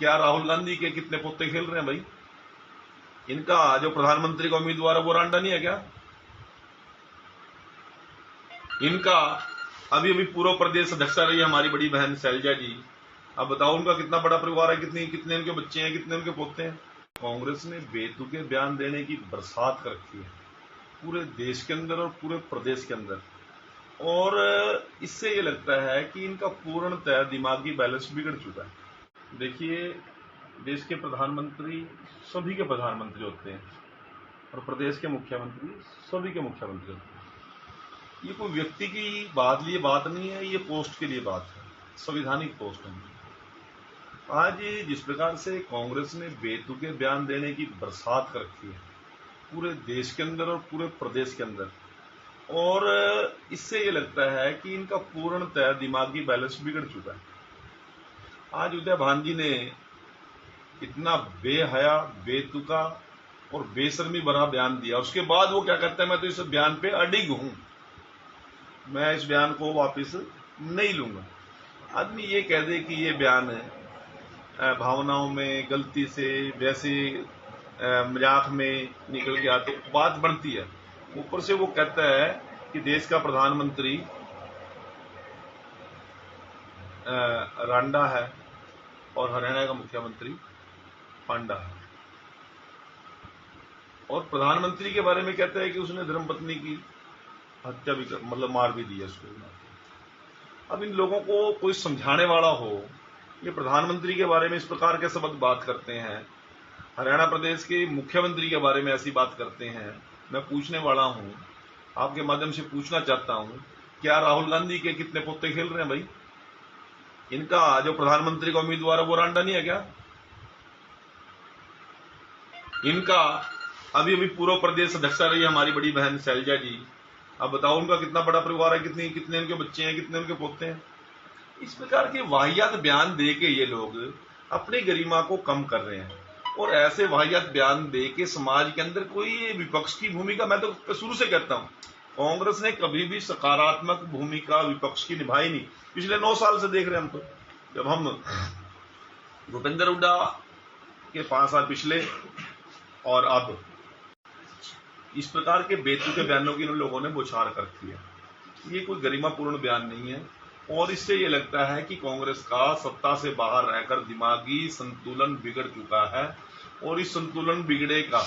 क्या राहुल गांधी के कितने पोते खेल रहे हैं भाई? इनका जो प्रधानमंत्री का उम्मीदवार है वो रांडा नहीं है क्या? इनका अभी अभी पूर्व प्रदेश अध्यक्षा रही है हमारी बड़ी बहन शैलजा जी। अब बताओ उनका कितना बड़ा परिवार है, कितने उनके बच्चे हैं, कितने उनके पोते हैं। कांग्रेस ने बेतुके बयान देने की बरसात कर रखी है पूरे देश के अंदर और पूरे प्रदेश के अंदर, और इससे ये लगता है कि इनका पूर्णतः दिमागी बैलेंस बिगड़ चुका है। देखिए, देश के प्रधानमंत्री सभी के प्रधानमंत्री होते हैं और प्रदेश के मुख्यमंत्री सभी के मुख्यमंत्री होते हैं। ये कोई व्यक्ति की लिए बात नहीं है, ये पोस्ट के लिए बात है, संवैधानिक पोस्ट है। आज जिस प्रकार से कांग्रेस ने बेतुके बयान देने की बरसात कर रखी है पूरे देश के अंदर और पूरे प्रदेश के अंदर, और इससे ये लगता है कि इनका पूर्णतः दिमागी बैलेंस बिगड़ चुका है। आज उदय भान जी ने इतना बेहया, बेतुका और बेशर्मी भरा बयान दिया, उसके बाद वो क्या कहता है, मैं तो इस बयान पे अडिग हूं, मैं इस बयान को वापस नहीं लूंगा। आदमी ये कह दे कि ये बयान भावनाओं में गलती से वैसे मजाक में निकल गया तो बात बनती है। ऊपर से वो कहता है कि देश का प्रधानमंत्री रांडा है और हरियाणा का मुख्यमंत्री पांडा है, और प्रधानमंत्री के बारे में कहता है कि उसने धर्मपत्नी की हत्या भी मार भी दी है उसको। अब इन लोगों को कोई समझाने वाला हो, ये प्रधानमंत्री के बारे में इस प्रकार के शब्द बात करते हैं, हरियाणा प्रदेश के मुख्यमंत्री के बारे में ऐसी बात करते हैं। मैं पूछने वाला हूं, आपके माध्यम से पूछना चाहता हूं, क्या राहुल गांधी के कितने पोते खेल रहे हैं भाई? इनका जो प्रधानमंत्री का उम्मीदवार है वो रांडा नहीं है क्या? इनका अभी अभी पूर्व प्रदेश अध्यक्षा रही है हमारी बड़ी बहन शैलजा जी। अब बताओ उनका कितना बड़ा परिवार है, कितने उनके बच्चे हैं, कितने उनके पोते हैं। इस प्रकार के वाहियात बयान दे के ये लोग अपनी गरिमा को कम कर रहे हैं, और ऐसे वाहियात बयान दे के समाज के अंदर कोई विपक्ष की भूमिका, मैं तो शुरू से कहता हूं कांग्रेस ने कभी भी सकारात्मक भूमिका विपक्ष की निभाई नहीं। पिछले 9 साल से देख रहे हैं हम, तो जब हम भूपेंद्र हुड्डा के 5 साल पिछले और अब इस प्रकार के बेतुके बयानों की इन लोगों ने बौछार कर रखी है। ये कोई गरिमापूर्ण बयान नहीं है, और इससे ये लगता है कि कांग्रेस का सत्ता से बाहर रहकर दिमागी संतुलन बिगड़ चुका है, और इस संतुलन बिगड़े का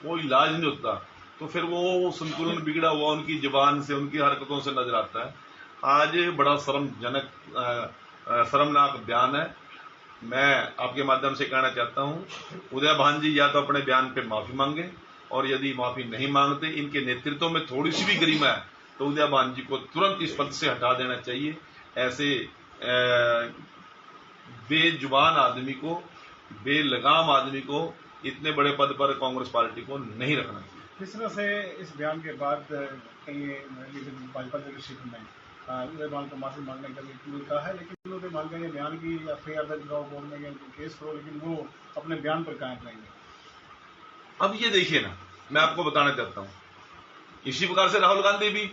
कोई इलाज नहीं होता, तो फिर वो संतुलन बिगड़ा हुआ उनकी जुबान से, उनकी हरकतों से नजर आता है। आज बड़ा शर्मनाक बयान है। मैं आपके माध्यम से कहना चाहता हूं, उदय भान जी या तो अपने बयान पे माफी मांगे, और यदि माफी नहीं मांगते, इनके नेतृत्व में थोड़ी सी भी गरिमा है, तो उदय भान जी को तुरंत इस पद से हटा देना चाहिए। ऐसे बेजुबान आदमी को, बेलगाम आदमी को इतने बड़े पद पर कांग्रेस पार्टी को नहीं रखना चाहिए। किस तरह से इस बयान के बाद कई भाजपा लीडरशिप में उदय भान को माफी मांगने का भी कहा है, लेकिन उदय भान का ये बयान की एफआईआर दर्ज कराओ, बोर्ड में केस करो, लेकिन वो अपने बयान पर कायम रहेंगे। अब ये देखिए ना, मैं आपको बताना चाहता हूं, इसी प्रकार से राहुल गांधी भी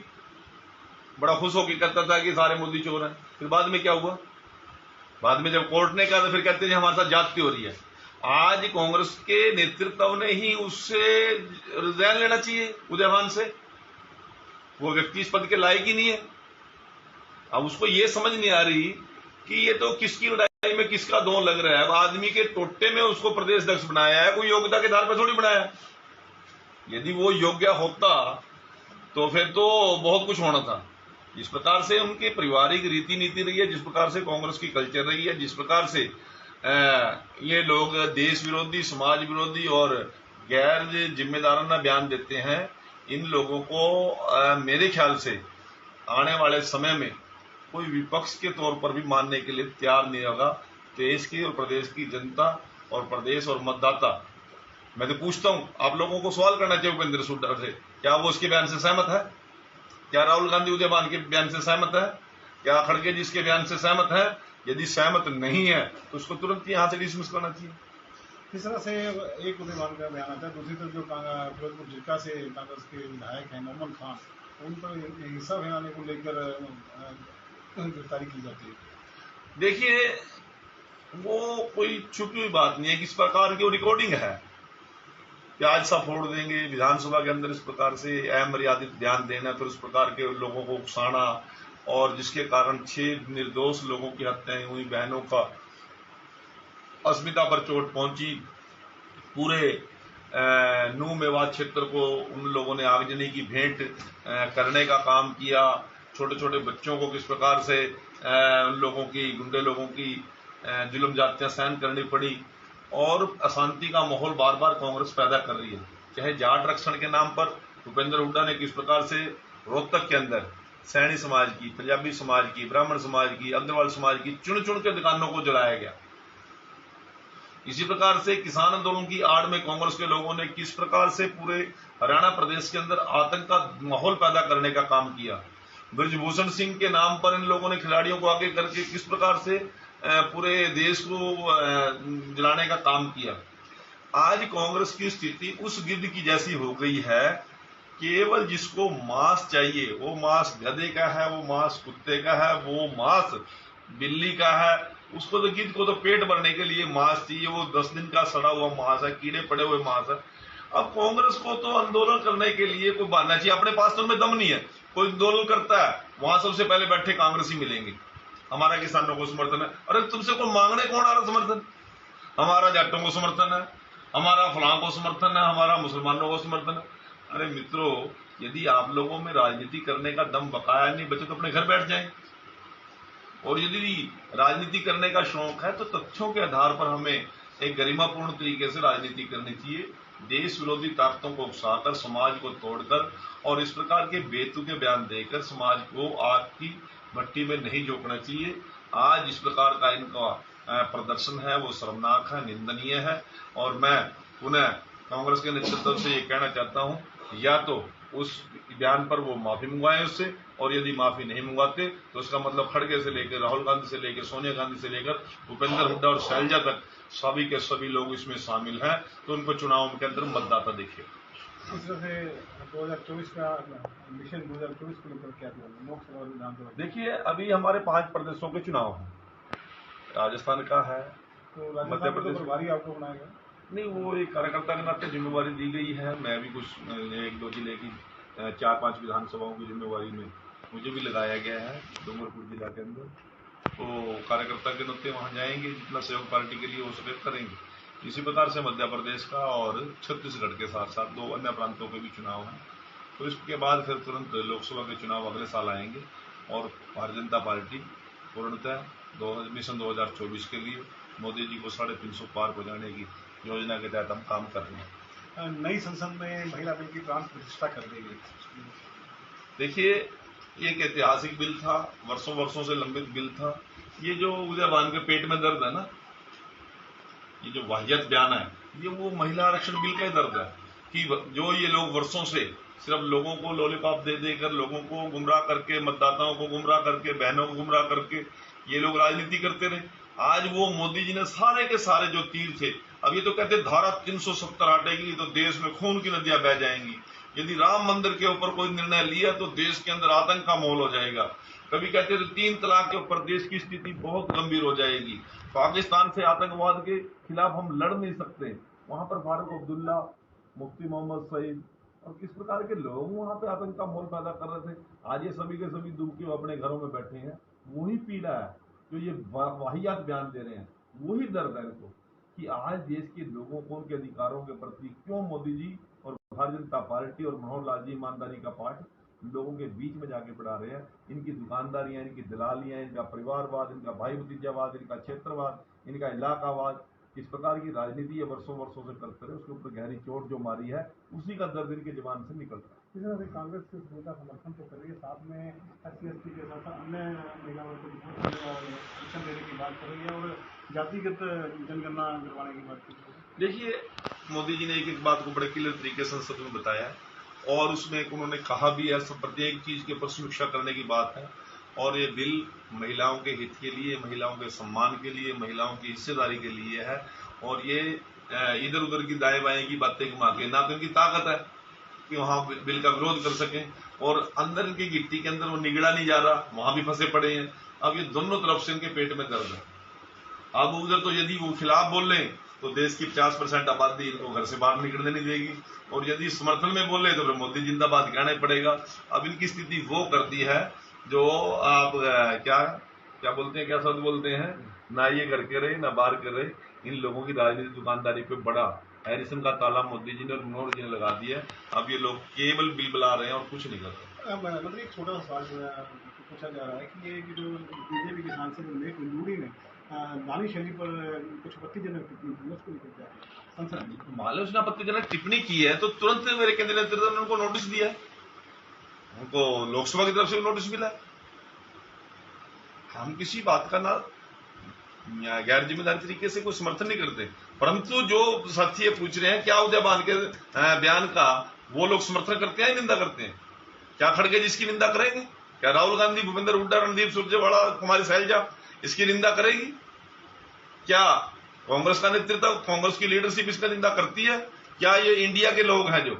बड़ा खुश होकर कहता था कि सारे मोदी चोर हैं। फिर बाद में क्या हुआ? बाद में जब कोर्ट ने कहा तो फिर कहते हैं हमारे साथ जाति हो रही है। आज कांग्रेस के नेतृत्व ने ही उससे रिजाइन लेना चाहिए, उदय भान से। वो व्यक्ति इस पद के लायक ही नहीं है। अब उसको ये समझ नहीं आ रही कि ये तो किसकी लड़ाई में किसका दो लग रहा है। आदमी के टोटे में उसको प्रदेश अध्यक्ष बनाया है, कोई योग्यता के आधार पर थोड़ी बनाया है। यदि वो योग्य होता तो फिर तो बहुत कुछ होना था। जिस प्रकार से उनकी पारिवारिक रीति नीति रही है, जिस प्रकार से कांग्रेस की कल्चर रही है, जिस प्रकार से ये लोग देश विरोधी, समाज विरोधी और गैर जिम्मेदाराना बयान देते हैं, इन लोगों को मेरे ख्याल से आने वाले समय में कोई विपक्ष के तौर पर भी मानने के लिए तैयार नहीं होगा। देश की और प्रदेश की जनता और प्रदेश और मतदाता, मैं तो पूछता हूं, आप लोगों को सवाल करना चाहिए भूपेंद्र हुड्डा से, क्या वो उसके बयान से सहमत है? क्या राहुल गांधी उदय भान के बयान से सहमत है? क्या खड़गे जी इसके बयान से सहमत है? यदि सहमत नहीं है तो उसको तुरंत यहां से डिसमिस करना चाहिए। किस तरह से एक उदय भान का बयान आता है, दूसरी तरफ जो फिरोजपुर जिला से कांग्रेस के विधायक हैं मोहम्मद खान, उन पर हिंसा फैलाने को लेकर गिरफ्तारी की जाती है। देखिए, वो कोई छुपी हुई बात नहीं है, किस प्रकार की वो रिकॉर्डिंग है। प्याज सा फोड़ देंगे विधानसभा के अंदर, इस प्रकार से अमर्यादित बयान देना, फिर उस प्रकार के लोगों को उकसाना, और जिसके कारण 6 निर्दोष लोगों की हत्याएं हुई, बहनों का अस्मिता पर चोट पहुंची, पूरे नू मेवात क्षेत्र को उन लोगों ने आगजनी की भेंट करने का काम किया। छोटे छोटे बच्चों को किस प्रकार से उन लोगों की, गुंडे लोगों की जुल्म जातियां सहन करनी पड़ी, और अशांति का माहौल बार बार कांग्रेस पैदा कर रही है। चाहे जाट रक्षण के नाम पर भूपेंद्र हुड्डा ने किस प्रकार से रोहतक के अंदर सैनी समाज की, पंजाबी समाज की, ब्राह्मण समाज की, अग्रवाल समाज की चुन चुन के दुकानों को जलाया गया। इसी प्रकार से किसान आंदोलन की आड़ में कांग्रेस के लोगों ने किस प्रकार से पूरे हरियाणा प्रदेश के अंदर आतंक का माहौल पैदा करने का काम किया। ब्रजभूषण सिंह के नाम पर इन लोगों ने खिलाड़ियों को आगे करके किस प्रकार से पूरे देश को जलाने का काम किया। आज कांग्रेस की स्थिति उस गिद्ध की जैसी हो गई है, केवल जिसको मांस चाहिए, वो मांस गधे का है, वो मांस कुत्ते का है, वो मांस बिल्ली का है, उसको तो गिद्ध को तो पेट भरने के लिए मांस चाहिए, वो 10 दिन का सड़ा हुआ मांस है, कीड़े पड़े हुए मांस है। अब कांग्रेस को तो आंदोलन करने के लिए कोई बहाना चाहिए, अपने पास तो उनमें दम नहीं है। कोई आंदोलन करता है, वहां सबसे पहले बैठे कांग्रेसी मिलेंगे, हमारा किसानों को समर्थन है। अरे तुमसे को मांगने कौन आ रहा समर्थन? हमारा जाटों को समर्थन है, हमारा फलां को समर्थन है, हमारा मुसलमानों को समर्थन है। अरे मित्रों, यदि आप लोगों में राजनीति करने का दम बकाया नहीं बचे तो अपने घर बैठ जाएं। और यदि राजनीति करने का शौक है तो तथ्यों के आधार पर हमें एक गरिमापूर्ण तरीके से राजनीति करनी चाहिए। देश विरोधी ताकतों को उकसाकर, समाज को तोड़कर और इस प्रकार के बेतुके बयान देकर समाज को आग की भट्टी में नहीं झोंकना चाहिए। आज इस प्रकार का इनका प्रदर्शन है वो शर्मनाक है, निंदनीय है। और मैं पुनः कांग्रेस के नेतृत्व से ये कहना चाहता हूं, या तो उस बयान पर वो माफी मंगवाएं उससे, और यदि माफी नहीं मंगवाते तो उसका मतलब खड़गे से लेकर राहुल गांधी से लेकर सोनिया गांधी से लेकर भूपेंद्र हुड्डा और शैलजा तक सभी के सभी लोग इसमें शामिल हैं। तो उनको चुनाव के अंदर मतदाता देखिए। इस तरह से 2024 का मिशन 2024 को लेकर क्या लोकसभा और विधानसभा? देखिए, अभी हमारे 5 प्रदेशों के चुनाव हैं। राजस्थान का है, तो मध्य मध्य प्रदेश प्रदेश प्रभारी आपको बनाएगा? नहीं, वो एक कार्यकर्ता के नाते जिम्मेवारी दी गई है। मैं भी कुछ 1-2 जिले की 4-5 विधानसभाओं की जिम्मेवारी में मुझे भी लगाया गया है डूंगरपुर जिला के अंदर। तो कार्यकर्ता के नाते वहां जाएंगे, जितना सहयोग पार्टी के लिए हो सके करेंगे। इसी प्रकार से मध्य प्रदेश का और छत्तीसगढ़ के साथ साथ 2 अन्य प्रांतों के भी चुनाव हैं। तो इसके बाद फिर तुरंत लोकसभा के चुनाव अगले साल आएंगे, और भारतीय जनता पार्टी पूर्णतः मिशन 2024 के लिए मोदी जी को 350 पार हो जाने की योजना के तहत हम काम कर रहे हैं। नई संसद में महिला बिल की प्राण प्रतिष्ठा कर दी गई। देखिए, एक ऐतिहासिक बिल था, वर्षों वर्षों से लंबित बिल था। ये जो उदयभान के पेट में दर्द है ना, ये जो वाहियत बयान है, ये वो महिला आरक्षण बिल का ही दर्द है कि जो ये लोग वर्षों से सिर्फ लोगों को लॉलीपॉप दे देकर, लोगों को गुमराह करके, मतदाताओं को गुमराह करके, बहनों को गुमराह करके ये लोग राजनीति करते रहे। आज वो मोदी जी ने सारे के सारे जो तीर थे, अब ये तो कहते धारा 370 हटेगी तो देश में खून की नदियां बह जाएंगी। यदि राम मंदिर के ऊपर कोई निर्णय लिया तो देश के अंदर आतंक का माहौल हो जाएगा। कभी कहते थे 3 तलाक के ऊपर देश की स्थिति बहुत गंभीर हो जाएगी। पाकिस्तान से आतंकवाद के खिलाफ हम लड़ नहीं सकते। वहां पर फारूक अब्दुल्ला, मुफ्ती मोहम्मद सईद और किस प्रकार के लोग वहां पे आतंक का माहौल पैदा कर रहे थे। आज ये सभी के सभी दुबके अपने घरों में बैठे हैं। वही पीड़ा है जो ये वाहियात बयान दे रहे हैं, वही दर्द है इनको कि आज देश के लोगों को उनके अधिकारों के प्रति क्यों मोदी जी और भारतीय जनता पार्टी और मनोहर लाल जी ईमानदारी का पाठ लोगों के बीच में जाके पढ़ा रहे हैं। इनकी दुकानदारियां, इनकी दलालियां, इनका परिवारवाद, इनका भाई भतीजावाद, इनका क्षेत्रवाद, इनका इलाकावाद, इस प्रकार की राजनीति ये वर्षों वर्षों से करते रहे, उसके ऊपर गहरी चोट जो मारी है, उसी का दर्द इनके जबान से निकल रहा है। इस तरह से कांग्रेस के का समर्थन तो कर रही है, साथ में SC/ST के साथ अन्य महिलाओं को शिक्षण देने की बात कर रही है और जातिगत जनगणना करवाने की बात कर रही है। देखिए, मोदी जी ने एक एक बात को बड़े क्लियर तरीके से संसद में बताया, और उसमें उन्होंने कहा भी है, सब प्रत्येक चीज के ऊपर समीक्षा करने की बात है। और ये बिल महिलाओं के हित के लिए, महिलाओं के सम्मान के लिए, महिलाओं की हिस्सेदारी के लिए है। और ये इधर उधर की दाएं बाएं की बातें घुमा के, ना तो इनकी ताकत है कि वहां बिल का विरोध कर सकें, और अंदर इनकी गिट्टी के अंदर वो निगड़ा नहीं जा रहा, वहां भी फंसे पड़े हैं। अब ये दोनों तरफ से इनके पेट में दर्द है। अब उधर तो यदि वो खिलाफ बोल लें तो देश की 50% आबादी इनको घर से बाहर निकलने नहीं देगी, और यदि समर्थन में बोले तो फिर मोदी जिंदाबाद कहना ही पड़ेगा। अब इनकी स्थिति वो करती है जो आप क्या क्या बोलते हैं, क्या शब्द बोलते हैं, ना ये घर के रहे ना बाहर के रहे। इन लोगों की राजनीतिक दुकानदारी पे बड़ा हैरिसन का ताला मोदी जी ने और मनोहर जी ने लगा दिया। अब ये लोग केवल बिल बुला रहे हैं और कुछ नहीं कर रहे। मतलब एक छोटा सा सवाल जो है पूछा जा रहा है कि ये जो बीजेपी के सांसद उल्लेख मंजूरी ने दानिश शरीफ पर कुछ आपत्तिजनक टिप्पणी उसको लेकर क्या संसद में मालूम उसने आपत्तिजनक टिप्पणी की है तो तुरंत मेरे केंद्रीय नेतृत्व ने उनको नोटिस दिया है, उनको लोकसभा की तरफ से नोटिस मिला है। हम किसी बात का ना गैर जिम्मेदारी तरीके से कोई समर्थन नहीं करते, परंतु जो साथी ये पूछ रहे हैं क्या उदयभान के बयान का वो लोग समर्थन करते हैं, निंदा करते हैं? क्या खड़गे जिसकी निंदा करेंगे? क्या राहुल गांधी, भूपेंद्र हुड्डा, रणदीप सुरजेवाला, कुमारी सैलजा इसकी निंदा करेगी? क्या कांग्रेस का नेतृत्व, कांग्रेस की लीडरशिप इसका निंदा करती है? क्या ये इंडिया के लोग हैं जो,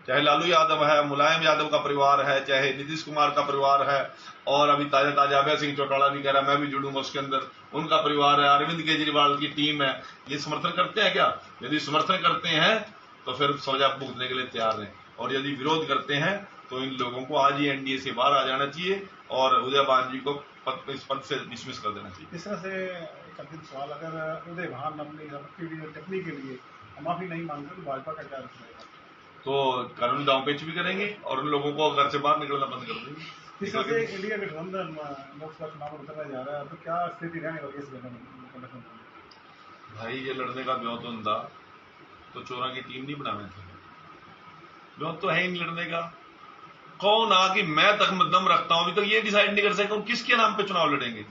चाहे लालू यादव है, मुलायम यादव का परिवार है, चाहे नीतीश कुमार का परिवार है, और अभी ताजा ताजा अभय सिंह चौटाला भी कह रहा है मैं भी जुड़ूंगा उसके अंदर, उनका परिवार है, अरविंद केजरीवाल की टीम है, ये समर्थन करते हैं क्या? यदि समर्थन करते हैं तो फिर सजा भुगतने के लिए तैयार हैं, और यदि विरोध करते हैं तो इन लोगों को आज ही एनडीए से बाहर आ जाना चाहिए और उदयभान जी को इस पद से डिसमिस कर देना चाहिए। इस तरह से एक अंतिम सवाल, अगर उदयभान अपनी टिप्पणी के लिए माफी नहीं मांगते तो भाजपा का क्या रहेगा? तो कानूनी दांवपेच भी करेंगे और उन लोगों को घर से बाहर निकलना बंद कर देंगे। इस तरह से इंडिया गठबंधन लोकसभा चुनाव में उतरने जा रहा है तो क्या स्थिति रहने वाली है इस गठबंधन में? भाई ये लड़ने का ब्यों तो अंदा तो चोरा की टीम नहीं बनाने थे, ब्यों तो है ही नहीं लड़ने का। कौन आ कि मैं तक दम रखता हूं, अभी तक ये डिसाइड नहीं कर सकता हूं किसके नाम पे चुनाव लड़ेंगे।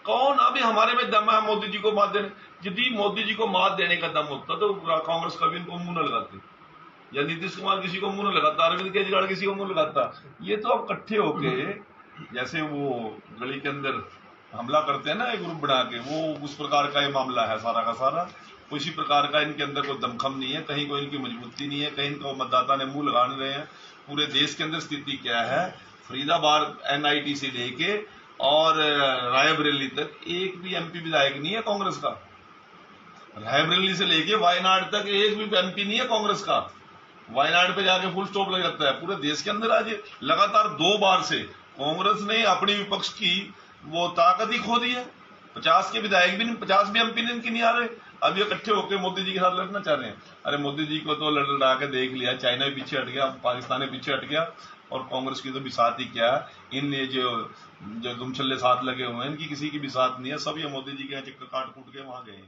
कौन अभी हमारे में दम है मोदी जी को मात देने? यदि मोदी जी को मात देने का दम होता तो कांग्रेस कभी इनको मुंह न लगाती, या नीतीश कुमार किसी को मुंह न लगाता, अरविंद केजरीवाल किसी को मुंह लगाता। ये तो अब इकट्ठे होके जैसे वो गली के अंदर हमला करते हैं ना एक ग्रुप बना के, वो उस प्रकार का ये मामला है सारा का सारा। उसी प्रकार का इनके अंदर कोई दमखम नहीं है, कहीं कोई इनकी मजबूती नहीं है, कहीं इनको मतदाता ने मुंह लगा नहीं रहे हैं। पूरे देश के अंदर स्थिति क्या है, फरीदाबाद एनआईटी से लेके और रायबरेली तक एक भी एमपी विधायक नहीं है कांग्रेस का। रायबरेली से लेके वायनाड तक एक भी एमपी नहीं है कांग्रेस का। वायनाड पे जाके फुल स्टॉप लग जाता है। पूरे देश के अंदर आज लगातार 2 बार से कांग्रेस ने अपनी विपक्ष की वो ताकत ही खो दी है। 50 के विधायक भी नहीं, 50 भी एमपी इनके नहीं आ रहे। अब ये इकट्ठे होकर मोदी जी के साथ लड़ना चाह रहे हैं। अरे मोदी जी को तो लड़ा के देख लिया, चाइना भी पीछे हट गया, पाकिस्तान भी पीछे हट गया, और कांग्रेस की तो भी साथ ही क्या है। इन ये जो दुमछल्ले साथ लगे हुए हैं इनकी किसी की भी साथ नहीं है, सब ये मोदी जी के चक्कर काट कूट के वहां गए।